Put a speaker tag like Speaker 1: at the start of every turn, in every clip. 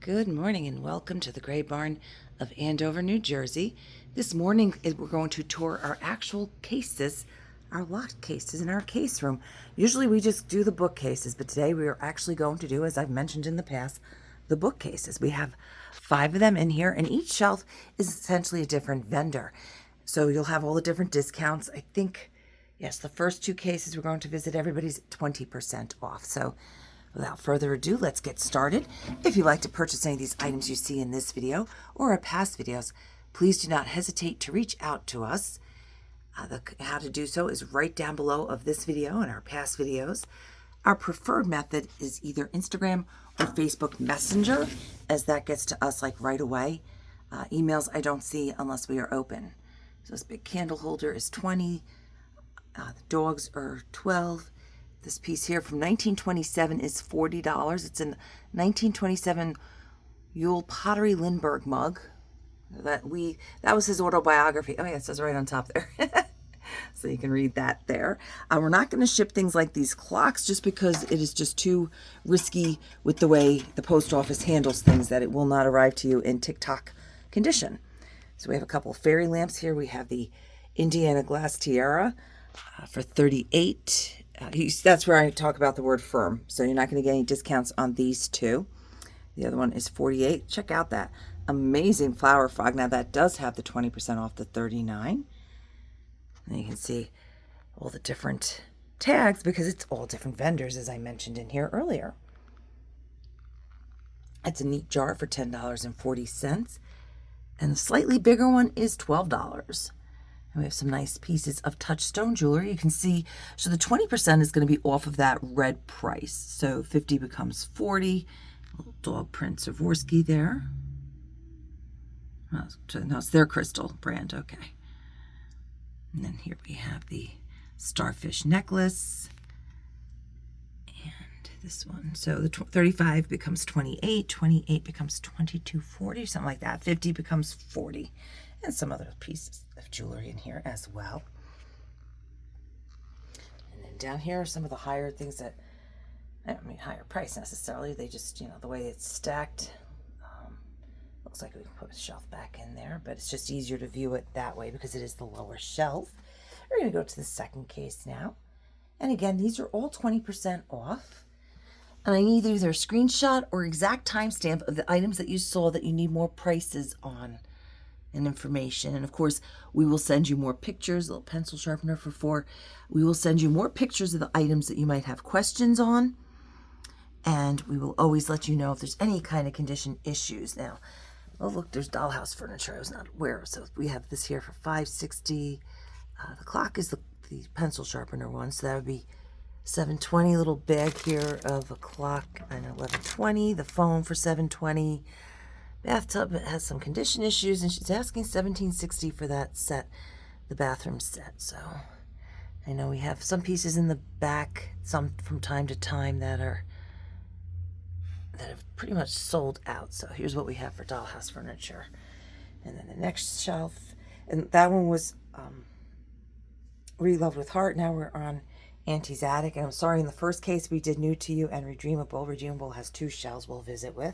Speaker 1: Good morning and welcome to the Gray Barn of Andover, New Jersey. This morning we're going to tour our actual cases, our locked cases in our case room. Usually we just do the bookcases, but today we are actually going to do, as I've mentioned in the past, the bookcases. We have 5 of them in here, and each shelf is essentially a different vendor. So you'll have all the different discounts. I think, yes, the first 2 cases we're going to visit, everybody's 20% off. So without further ado, let's get started. If you'd like to purchase any of these items you see in this video or our past videos, please do not hesitate to reach out to us. How to do so is right down below of this video and our past videos. Our preferred method is either Instagram or Facebook Messenger, as that gets to us like right away. Emails I don't see unless we are open. So this big candle holder is $20. The dogs are $12. This piece here from 1927 is $40. It's a 1927 Yule Pottery Lindbergh mug. That was his autobiography. Oh yeah, it says right on top there. So you can read that there. We're not going to ship things like these clocks just because it is just too risky with the way the post office handles things, that it will not arrive to you in tip-top condition. So we have a couple of fairy lamps here. We have the Indiana glass tiara for $38. That's where I talk about the word firm. So you're not going to get any discounts on these 2. The other one is $48. Check out that amazing flower frog. Now that does have the 20% off the $39. And you can see all the different tags because it's all different vendors, as I mentioned in here earlier. It's a neat jar for $10.40. And the slightly bigger one is $12. And we have some nice pieces of touchstone jewelry. You can see, so the 20% is going to be off of that red price. So 50 becomes 40. Little dog print Swarovski there. No, it's their crystal brand. Okay. And then here we have the starfish necklace. And this one. So the 35 becomes 28. 28 becomes 22.40, something like that. 50 becomes 40. And some other pieces of jewelry in here as well. And then down here are some of the higher things that, I don't mean higher price necessarily, they just, the way it's stacked. Looks like we can put a shelf back in there, but it's just easier to view it that way because it is the lower shelf. We're going to go to the second case now. And again, these are all 20% off. And I need either a screenshot or exact timestamp of the items that you saw that you need more prices on and information. And of course, we will send you more pictures. A little pencil sharpener for $4. We will send you more pictures of the items that you might have questions on. And we will always let you know if there's any kind of condition issues. Now, oh look, there's dollhouse furniture I was not aware of. So we have this here for $5.60. The clock is the pencil sharpener one, so that would be $7.20. Little bag here of a clock and $11.20. The phone for $7.20. Bathtub has some condition issues, and she's asking $17.60 for that set, the bathroom set. So I know we have some pieces in the back, some from time to time that have pretty much sold out. So here's what we have for dollhouse furniture. And then the next shelf, and that one was Reloved with Heart. Now we're on Auntie's Attic. And I'm sorry, in the first case we did New to You and Redeemable. Redeemable has 2 shelves we'll visit with.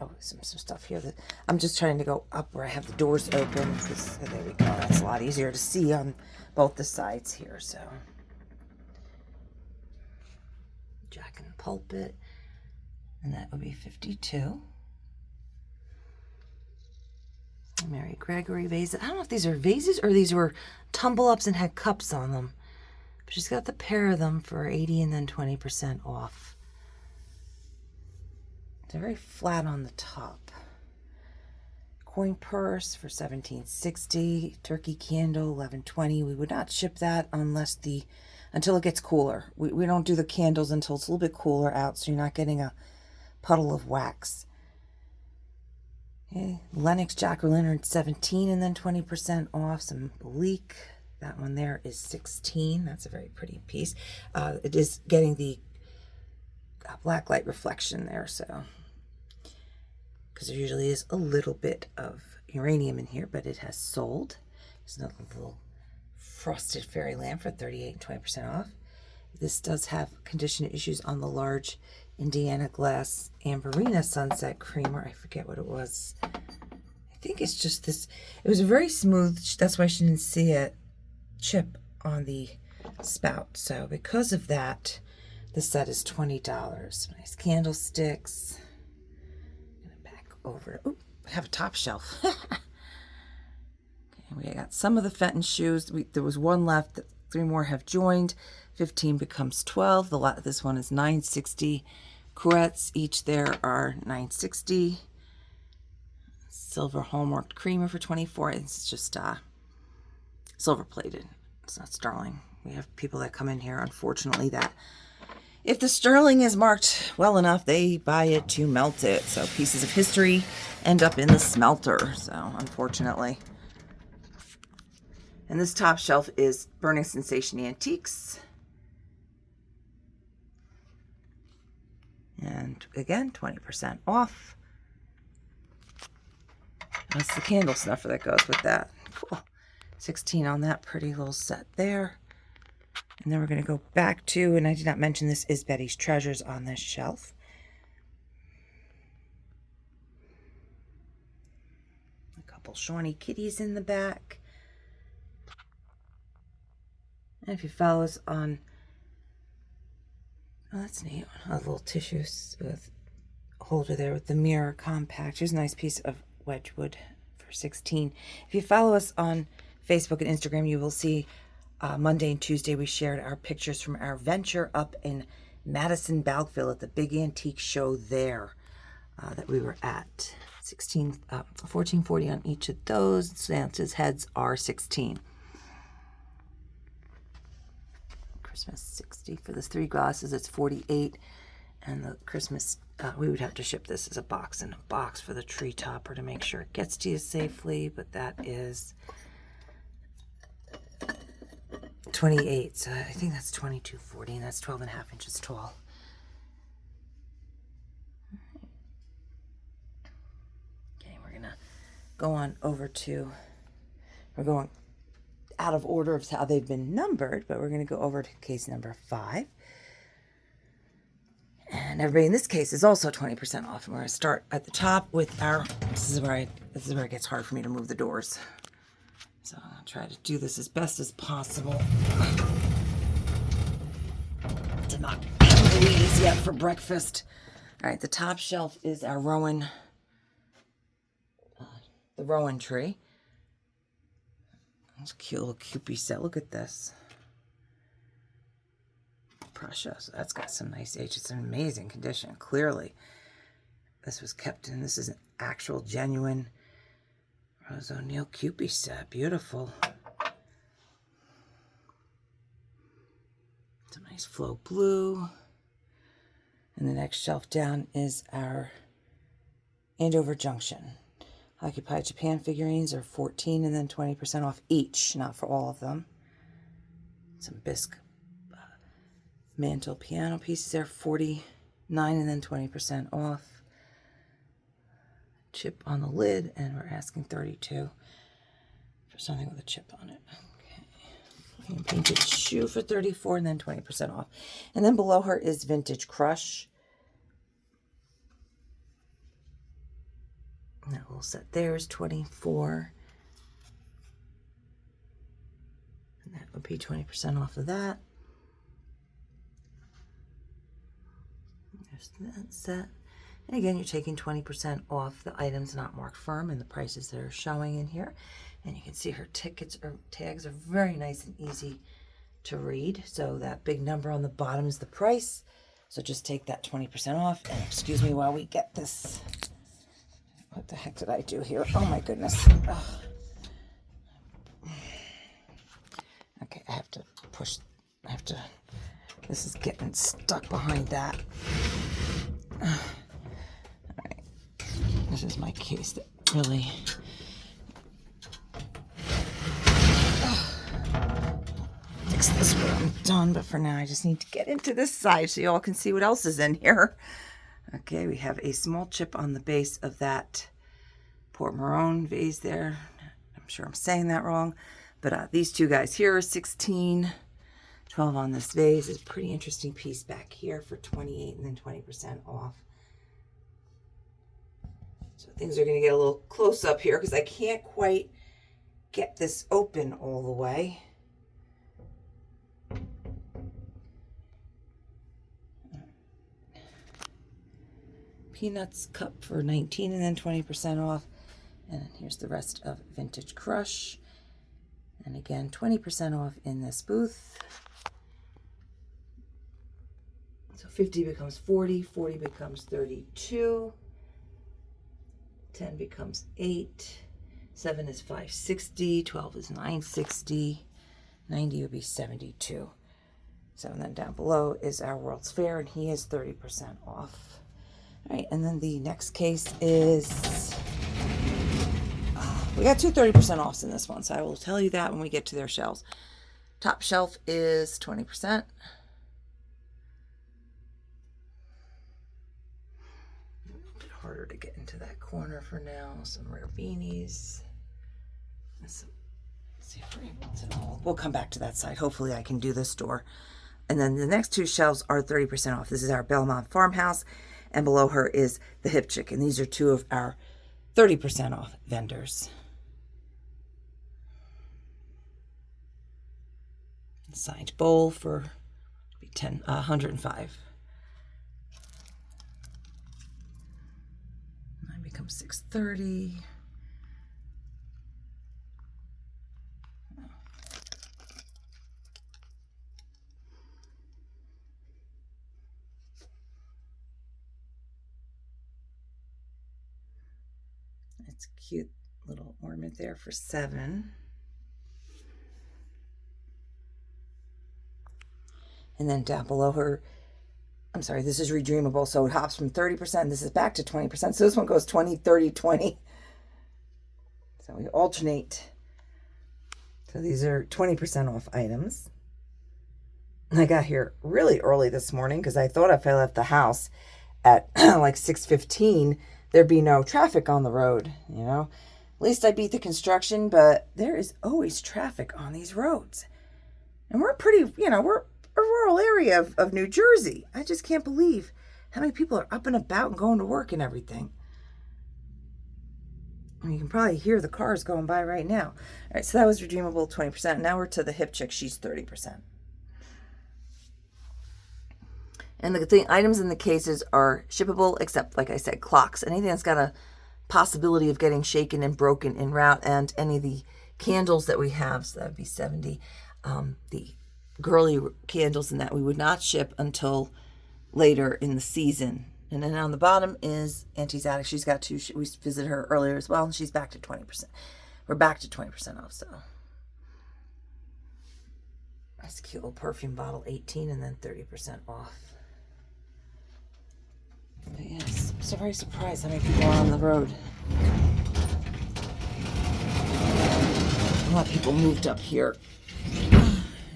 Speaker 1: Oh, some stuff here that I'm just trying to go up where I have the doors open. There we go. That's a lot easier to see on both the sides here. So, Jack and Pulpit, and that would be $52. Mary Gregory vase. I don't know if these are vases or these were tumble ups and had cups on them. But she's got the pair of them for $80 and then 20% off. They're very flat on the top. Coin purse for $17.60. Turkey candle, $11.20. We would not ship that until it gets cooler. We don't do the candles until it's a little bit cooler out, so you're not getting a puddle of wax. Okay. Lennox jack-o'-lantern, $17 and then 20% off. Some Bleak. That one there is $16. That's a very pretty piece. It is getting the black light reflection there, so because there usually is a little bit of uranium in here, but it has sold. There's another little frosted fairy lamp for $38 and 20% off. This does have condition issues on the large Indiana Glass Amberina Sunset Creamer. I forget what it was. I think it's just this. It was a very smooth, that's why she didn't see it, chip on the spout. So because of that, the set is $20. Nice candlesticks. I'm gonna back over. Ooh, I have a top shelf. Okay, we got some of the Fenton shoes. There was one left. 3 more have joined. 15 becomes 12. This one is $9.60. Couettes, each there are $9.60. Silver hallmarked creamer for $24. It's just silver plated. It's not sterling. We have people that come in here, unfortunately, that if the sterling is marked well enough, they buy it to melt it. So pieces of history end up in the smelter. So unfortunately. And this top shelf is Burning Sensation Antiques. And again, 20% off. That's the candle snuffer that goes with that. Cool. 16 on that pretty little set there. And then we're going to go back to, and I did not mention this, is Betty's Treasures on this shelf. A couple Shawnee kitties in the back. And if you follow us on, oh, that's neat. A little tissues with a holder there with the mirror compact. Here's a nice piece of Wedgwood for 16. If you follow us on Facebook and Instagram, you will see Monday and Tuesday we shared our pictures from our venture up in Madison, Balkville at the big antique show there that we were at. 14.40 on each of those. Santa's heads are 16. Christmas 60 for the 3 glasses. It's 48, and the Christmas we would have to ship this as a box in a box for the tree topper to make sure it gets to you safely. But that is 28, so I think that's 22.40, and that's 12.5 inches tall. Okay, we're gonna go on over to, we're going out of order of how they've been numbered, but we're going to go over to case number 5. And everybody in this case is also 20% off. And we're going to start at the top with our, this is where it gets hard for me to move the doors. So I'll try to do this as best as possible. To not have Louise yet for breakfast. All right, the top shelf is our Rowan, the Rowan tree. It's a cute little Kewpie set. Look at this. Precious. That's got some nice age. It's in amazing condition. Clearly, this was kept in. This is an actual, genuine Rose O'Neill Kewpie set. Beautiful. Some nice flow blue. And the next shelf down is our Andover Junction. Occupied Japan figurines are 14 and then 20% off each, not for all of them. Some bisque mantle piano pieces there, 49 and then 20% off. Chip on the lid, and we're asking 32 for something with a chip on it. Okay. And painted shoe for 34 and then 20% off. And then below her is Vintage Crush. That little set there is 24. And that would be 20% off of that. There's that set. And again, you're taking 20% off the items not marked firm and the prices that are showing in here. And you can see her tickets or tags are very nice and easy to read. So that big number on the bottom is the price. So just take that 20% off. And excuse me while we get this. What the heck did I do here? Oh my goodness. Ugh. Okay, I have to push. This is getting stuck behind that. All right. This is my case that really. Fix this when I'm done, but for now I just need to get into this side so you all can see what else is in here. Okay, we have a small chip on the base of that Port Marone vase there. I'm sure I'm saying that wrong. But these two guys here are 16. 12 on this vase. Is a pretty interesting piece back here for 28 and then 20% off. So things are going to get a little close up here because I can't quite get this open all the way. Peanuts cup for 19 and then 20% off. And here's the rest of Vintage Crush. And again, 20% off in this booth. So 50 becomes 40, 40 becomes 32, 10 becomes 8, 7 is 560, 12 is 960, 90 would be 72. So and then down below is our World's Fair, and he is 30% off. All right, and then the next case is, we got two 30% offs in this one, so I will tell you that when we get to their shelves. Top shelf is 20%. Harder to get into that corner for now. Some rare beanies. Let's see if we're able to. We'll come back to that side. Hopefully I can do this door. And then the next two shelves are 30% off. This is our Belmont Farmhouse, and below her is the Hip Chick. And these are two of our 30% off vendors. Signed bowl for 105. Becomes 630. It's a cute little ornament there for 7. And then down below her, I'm sorry, this is redeemable, so it hops from 30%. This is back to 20%. So this one goes 20, 30, 20. So we alternate. So these are 20% off items. And I got here really early this morning because I thought if I left the house at like 6:15, there'd be no traffic on the road, you know. At least I beat the construction, but there is always traffic on these roads. And we're pretty, you know, we're a rural area of New Jersey. I just can't believe how many people are up and about and going to work and everything. And you can probably hear the cars going by right now. All right, so that was redeemable, 20%. Now we're to the Hip Chick. She's 30%. And the items in the cases are shippable, except, like I said, clocks. Anything that's got a possibility of getting shaken and broken en route, and any of the candles that we have, so that would be 70. The girly candles and that we would not ship until later in the season. And then on the bottom is Auntie's Attic. She's got two. We visited her earlier as well, and she's back to 20%. We're back to 20% off, so. Nice cute little perfume bottle, 18 and then 30% off. But yes, I'm so very surprised how many people are on the road. A lot of people moved up here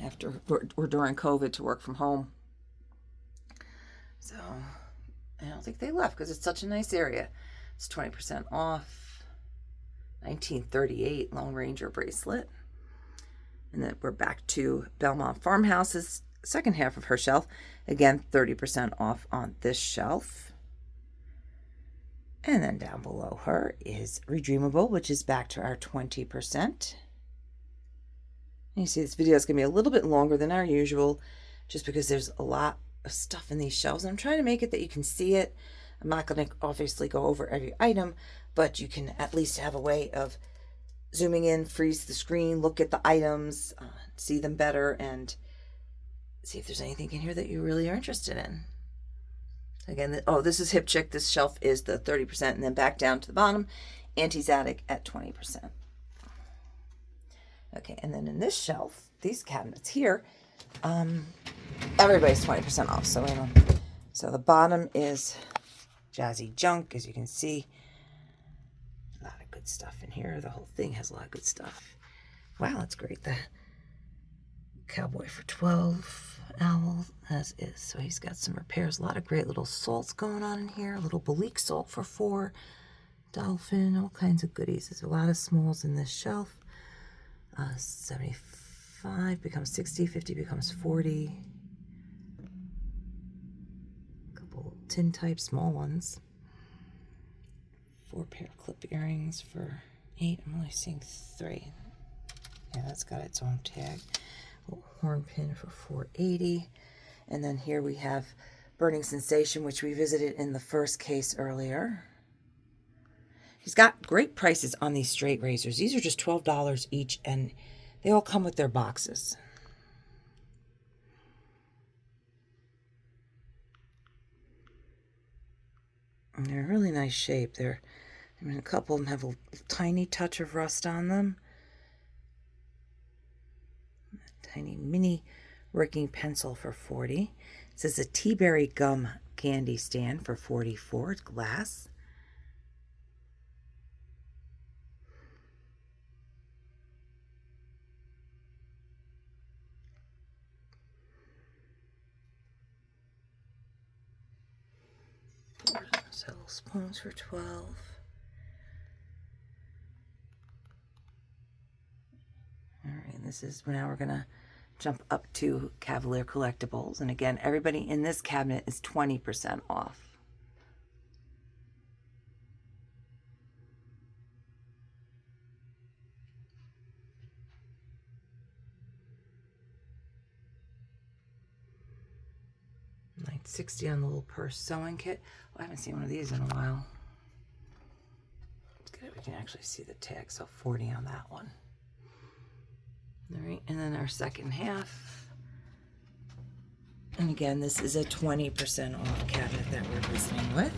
Speaker 1: after or during COVID to work from home. So I don't think they left because it's such a nice area. It's 20% off. 1938 Lone Ranger bracelet. And then we're back to Belmont Farmhouse's second half of her shelf. Again, 30% off on this shelf. And then down below her is Redeemable, which is back to our 20%. And you see this video is going to be a little bit longer than our usual, just because there's a lot of stuff in these shelves. And I'm trying to make it that you can see it. I'm not going to obviously go over every item, but you can at least have a way of zooming in, freeze the screen, look at the items, see them better, and see if there's anything in here that you really are interested in. Again, this is Hip Chick. This shelf is the 30%, and then back down to the bottom, Auntie's Attic at 20%. Okay, and then in this shelf, these cabinets here, everybody's 20% off. So the bottom is Jazzy Junk, as you can see. A lot of good stuff in here. The whole thing has a lot of good stuff. Wow, that's great. The Cowboy for 12. Owl as is. So he's got some repairs. A lot of great little salts going on in here. A little Balik salt for 4. Dolphin, all kinds of goodies. There's a lot of smalls in this shelf. 75 5 becomes 60, 50 becomes 40. A couple tintype small ones. 4 pair of clip earrings for 8. I'm only seeing 3. Yeah, that's got its own tag. A little horn pin for 480. And then here we have Burning Sensation, which we visited in the first case earlier. He's got great prices on these straight razors. These are just $12 each, and they all come with their boxes. And they're in really nice shape. A couple of them have a tiny touch of rust on them. A tiny mini working pencil for 40. This is a tea berry gum candy stand for 44. It's glass. Little spoons for 12. All right, this is now we're gonna jump up to Cavalier Collectibles, and again, everybody in this cabinet is 20% off. $9.60 on the little purse sewing kit. Oh, I haven't seen one of these in a while. It's good. We can actually see the tag, so 40 on that one. All right, and then our second half. And again, this is a 20% off cabinet that we're visiting with.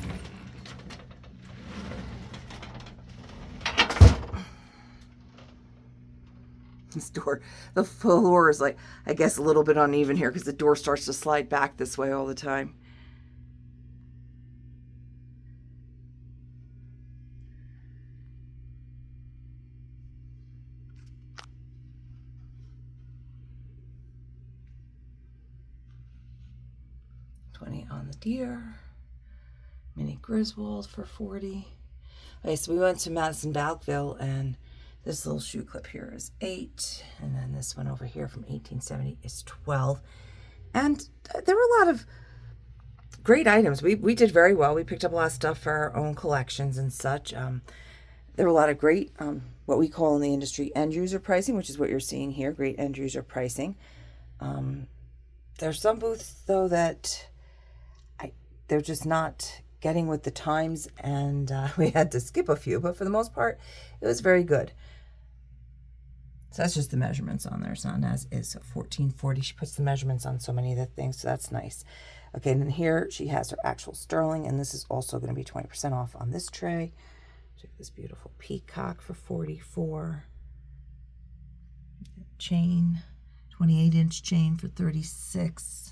Speaker 1: This door, the floor is like, I guess, a little bit uneven here because the door starts to slide back this way all the time. $20 on the deer. Mini Griswold for 40. Okay, so we went to Madison Balkville, and this little shoe clip here is 8, and then this one over here from 1870 is 12. And there were a lot of great items. We did very well. We picked up a lot of stuff for our own collections and such. There were a lot of great, what we call in the industry, end user pricing, which is what you're seeing here, great end user pricing. There's some booths, though, that they're just not getting with the times, and we had to skip a few, but for the most part, it was very good. So that's just the measurements on there. It's not as is. So 1440. She puts the measurements on so many of the things, so that's nice. Okay, and then here she has her actual sterling, and this is also going to be 20% off on this tray. Check this beautiful peacock for 44. Chain, 28-inch chain for 36.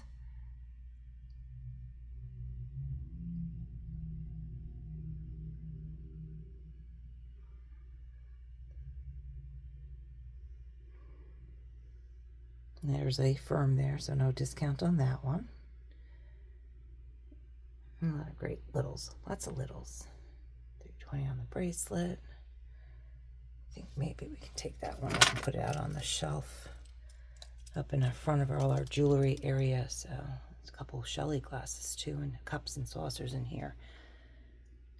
Speaker 1: There's a firm there, so no discount on that one. A lot of great littles, lots of littles. $3.20 on the bracelet. I think maybe we can take that one up and put it out on the shelf up in the front of all our jewelry area. So there's a couple of Shelly glasses too, and cups and saucers in here.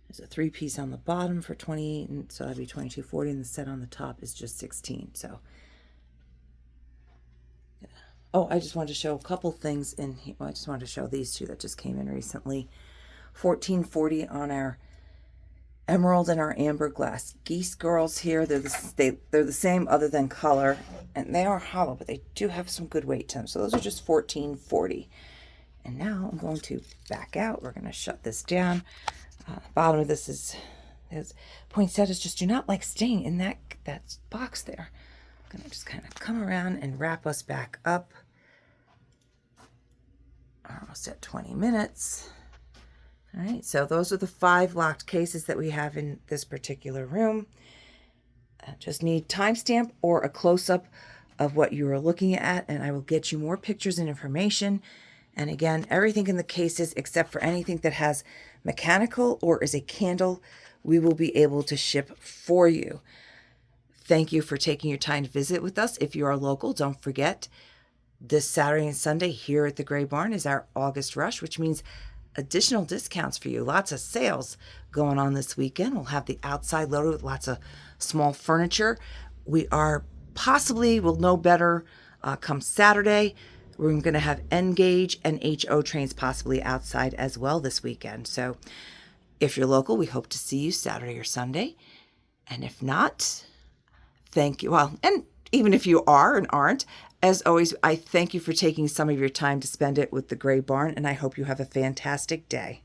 Speaker 1: There's a 3-piece on the bottom for 28, and so that'd be $22.40, and the set on the top is just 16. So oh, I just wanted to show a couple things in here. Well, I just wanted to show these two that just came in recently. $14.40 on our emerald and our amber glass geese girls here. They're the same other than color, and they are hollow, but they do have some good weight to them. So those are just $14.40. And now I'm going to back out. We're going to shut this down. Bottom of this is poinsettias just do not like staying in that box there. I'm going to just kind of come around and wrap us back up. We're almost at 20 minutes. All right, so those are the 5 locked cases that we have in this particular room. Just need timestamp or a close-up of what you are looking at, and I will get you more pictures and information. And again, everything in the cases except for anything that has mechanical or is a candle, we will be able to ship for you. Thank you for taking your time to visit with us. If you are local, don't forget this Saturday and Sunday here at the Gray Barn is our August Rush, which means additional discounts for you. Lots of sales going on this weekend. We'll have the outside loaded with lots of small furniture. We are we'll know better come Saturday. We're going to have N-Gauge and HO trains possibly outside as well this weekend. So if you're local, we hope to see you Saturday or Sunday. And if not, thank you. Well, and even if you are and aren't, as always, I thank you for taking some of your time to spend it with the Gray Barn, and I hope you have a fantastic day.